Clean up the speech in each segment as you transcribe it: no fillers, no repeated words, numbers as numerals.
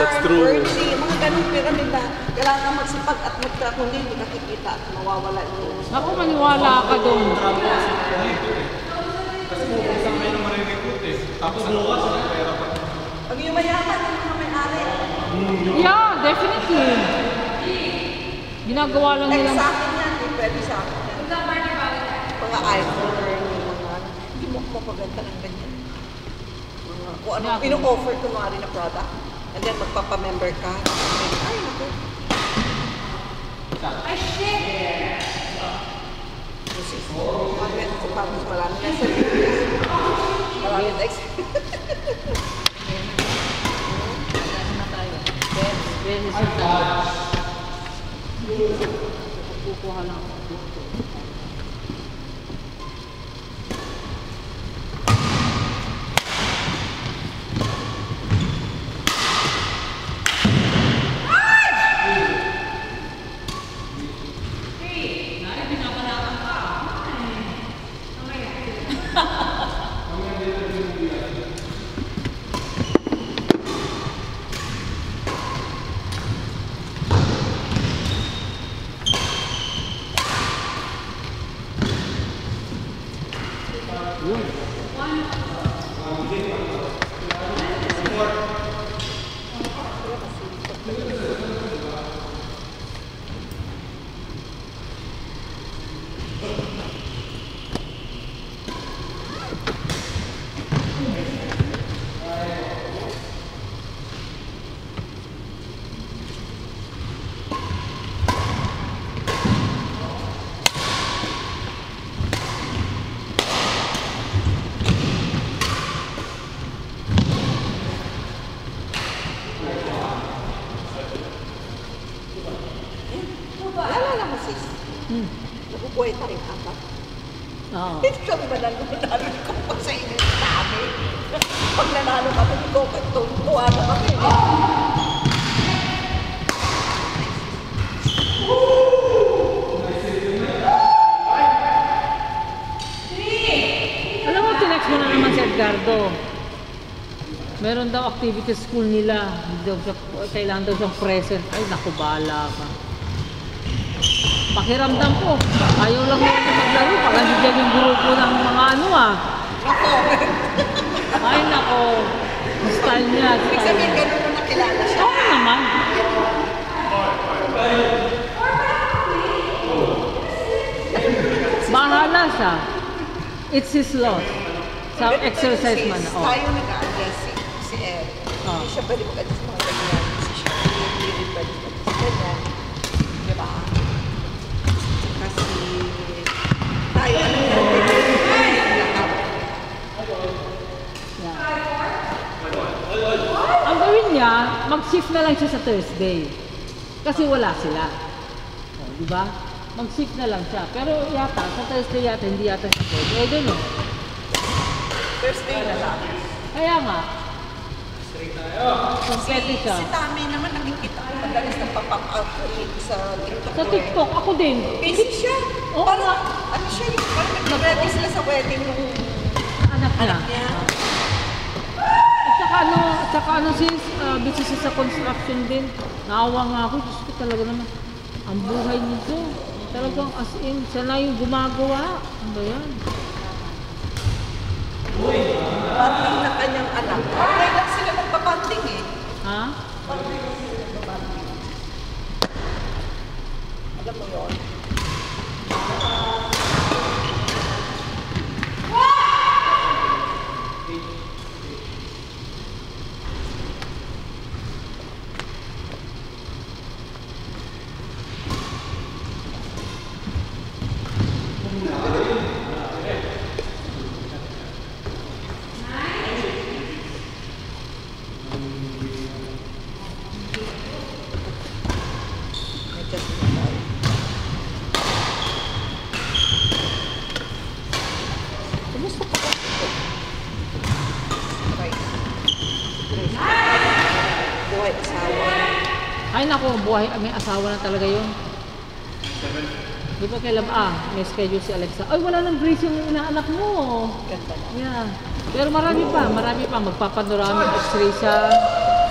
That's true. Birdie, mga ganung pyramid na kailangan magsipag at kung hindi nakikita at mawawala yung... Ako, maniwala ka doon. Kasi kung isang kayo naman rin-recruit eh. Tapos bukas, pera pa. Pag yung mayaman, yung mga may-ari. Yeah, definitely. Ginagawa lang nila. Sa akin yan, pwede sa akin yan. Mga iPhone, mga... Hindi mo mapaganda ng ganyan. Kung ano, ino-offer ko nga rin na product. And then magpapamember ka. Ay, naku. Ay, shit! Marami na sa marami na Beses na tayo. Kukuha lang ako. Nabubuhay tayong apat. Oo. Hindi kami manalo ko pa sa inyo namin. Pag nanalo kami, ikaw tuwa na kami. Alam mo, tinext mo na naman si Edgardo. Meron daw activity school nila. Kailangan daw siyang present. Ay, naku, bahala ka. Pakiramdam ko, ayaw lang mo maglaro. Pag nandiyan yung grupo ng mga ano ah. Ay, nako. Style niya. Ibig sabihin, ganun mo nakilala siya. Oo naman. Bahala siya. It's his loss. Sa exercise man. Tayo nag-a-adjust si Ed. Hindi siya pwede mag-adjust mga ganyan. Kasi siya hindi rin pwede mag-adjust ganyan. Diba? Kasi tayo ano yung ang gawin niya, mag-shift na lang siya sa Thursday. Kasi wala sila. O, di ba? Mag-shift na lang siya. Pero yata, sa Thursday yata, hindi yata sa Thursday. Eh, doon o. Thursday na lang. Kaya nga. Kompleto siya. Si Tami naman nakikita ko madalas nagpa-pop out sa TikTok. Sa TikTok, ako din. Busy siya. Oo. Parang, ano siya, parang nag-ready sila sa wedding ng Anak anak niya. At saka ano sis, busy siya sa construction din. Naawa nga ako, Diyos ko talaga naman. Ang buhay nito, talagang as in, siya na yung gumagawa. Ano ba yan? Parting na kanyang anak. Parang lang sila magpapanting eh. Ha? Parang lang sila magpapanting. Alam mo yun? Ay nako, buhay, may asawa na talaga yun. Di ba kailan, may schedule si Alexa. Ay, wala nang brace yung inaanak mo. Ganda na. Yeah. Pero marami pa, magpapanoramic x-ray siya.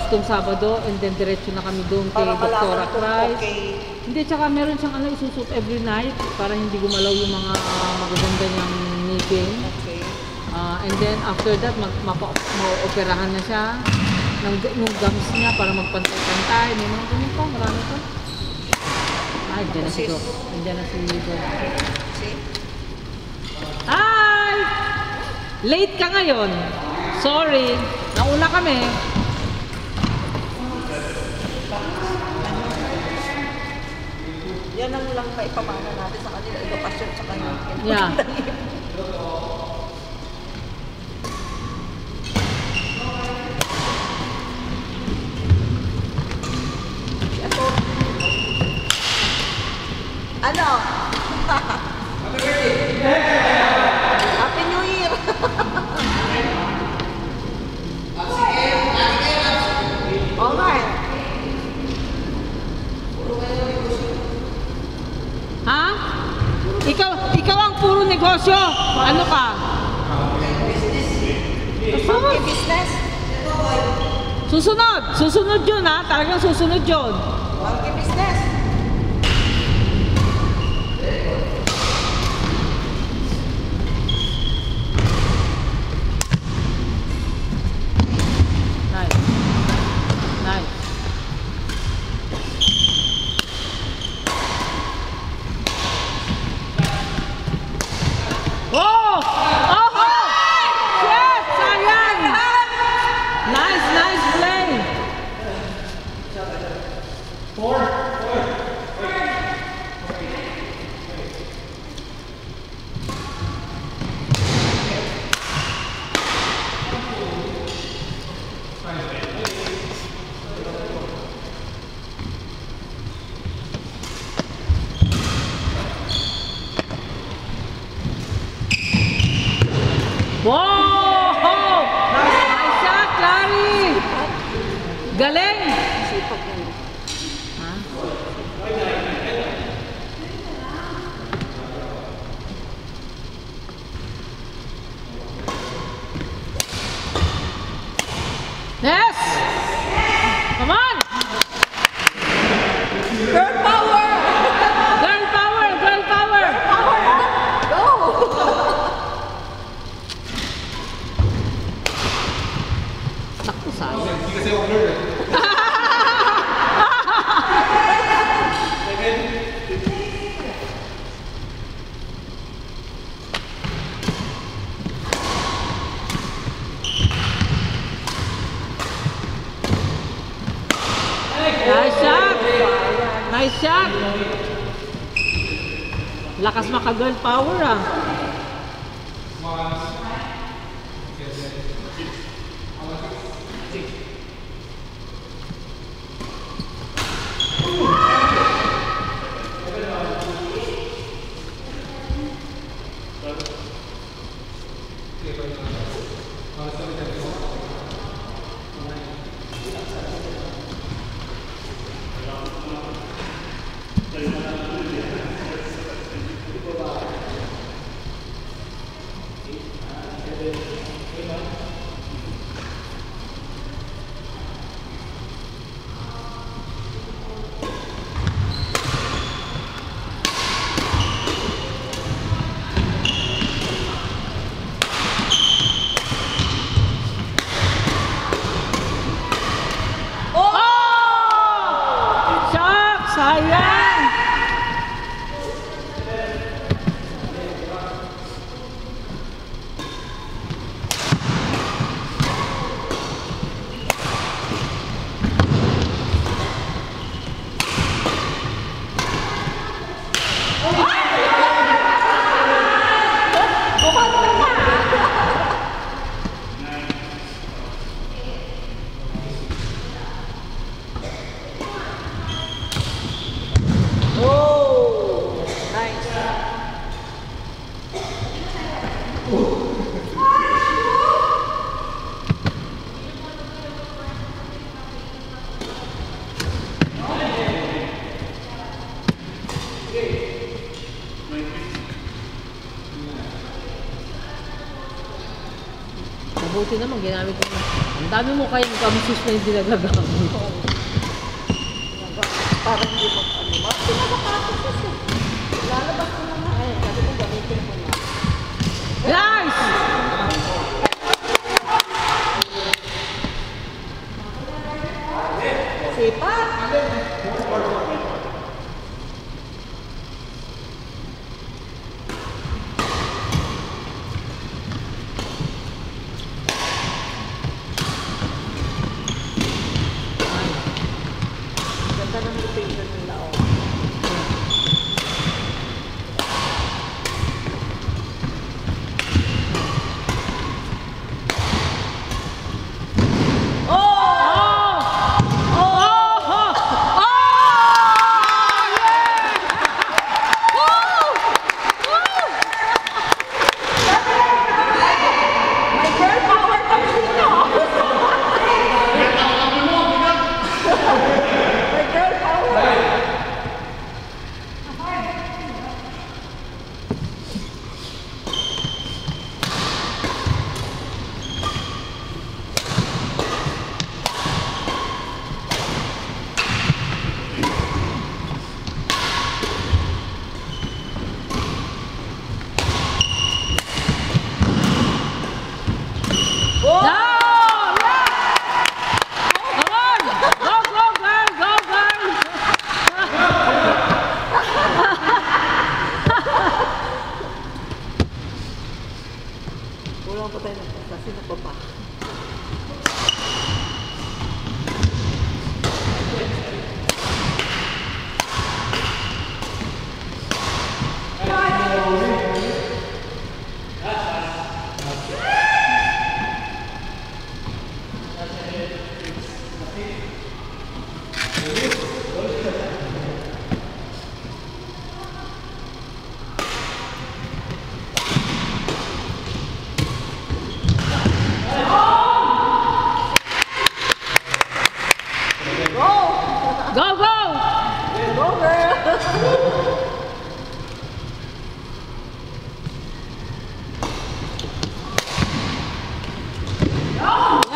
tong Sabado and then diretso na kami doon kay Para Dr. malaman kung Price. okay. Hindi, tsaka meron siyang isusot every night para hindi gumalaw yung mga magaganda niyang ngipin. Okay. And then after that, ma-operahan na siya ng gums niya para magpantay-pantay. May mga ganun pa, marami pa. Ay, dyan na si Doc. Dyan na si Doc. See? Hi! Late ka ngayon. Sorry. Nauna kami. Yan ang lang paipamana natin sa kanila, edukasyon sa kanila. Yeah. Ano? Happy New Year! Okay. Ha? Ikaw ang puro negosyo. Ano ka? Monkey business? Susunod yun ha. Talagang susunod yun. Monkey business? Nice. Nice. Oh! Oh! Shit! Sayang! Nice play! Wow! Nice shot, Larry! Galing! Sipag yan. Ha? Yes! Come on! Girl power! Girl power! Girl power! Power! Go! Naku, sayang. Hindi kasi ako blur eh. Nice shot! Nice shot! Lakas maka-girl power ah. Oh! Shock! Sayang! Oh! Nice. Mabuti naman, ginamit ko na. Ang dami mo kayong kamsis na hindi nagagamit. Parang hindi mo ano. Mga pinagakatos eh. Lalabas ko na nga eh. Sabi ko gamitin mo na. Guys! Sipat! Ganda ng location nila oh. My girl power comes dito! My girl power! No! Yeah! Come on! Go, go, girl! Go, girl! Kulang pa tayo ng kasi napapa. Go, go! Go girl!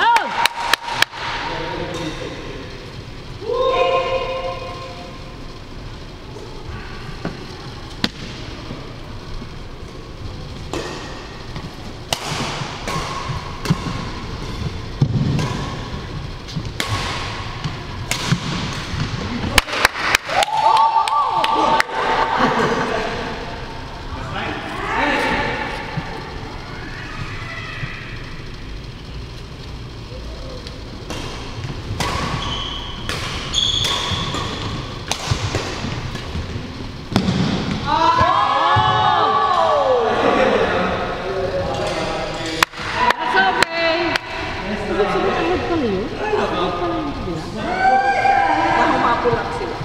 Yan! That's okay. Sunod pala yun? Sunod pala yun sila? Nahumapo lang sila.